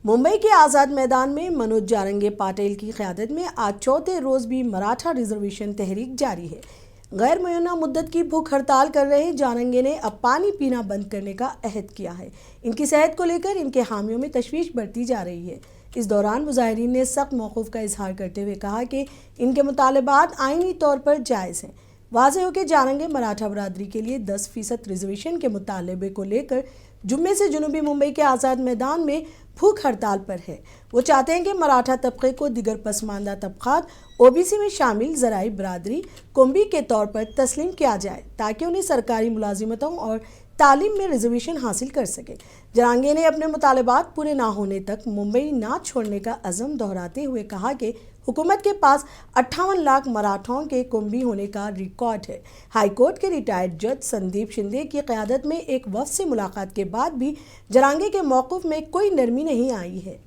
मुंबई के आज़ाद मैदान में मनोज जारंगे पाटिल की क़यादत में आज चौथे रोज़ भी मराठा रिजर्वेशन तहरीक जारी है। गैर मुय्यना मुद्दत की भूख हड़ताल कर रहे जारंगे ने अब पानी पीना बंद करने का अहद किया है। इनकी सेहत को लेकर इनके हामियों में तशवीश बढ़ती जा रही है। इस दौरान मुजाहिरीन ने सख्त मौक़िफ़ का इजहार करते हुए कहा कि इनके मुतालबात आईनी तौर पर जायज़ हैं। वाज़ेह हो कि जारंगे मराठा बरादरी के लिए 10% रिजर्वेशन के मुतालबे को लेकर जुम्मे से जनूबी मुंबई के आज़ाद मैदान में भूख हड़ताल पर है। वो चाहते हैं कि मराठा तबके को दिगर पसमानदा तबक़ात ओबीसी में शामिल ज़राई बरादरी कुंबी के तौर पर तस्लीम किया जाए ताकि उन्हें सरकारी मुलाजिमतों और तालीम में रिजर्वेशन हासिल कर सके। जारंगे ने अपने मुतालबात पूरे ना होने तक मुंबई ना छोड़ने का अज़म दोहराते हुए कहा कि हुकूमत के पास 58 लाख मराठाओं के कुंबी होने का रिकॉर्ड है। हाई कोर्ट के रिटायर्ड जज संदीप शिंदे की क़यादत में एक वफ़द से मुलाकात के बाद भी जारंगे के मौक़िफ़ में कोई नरमी नहीं आई है।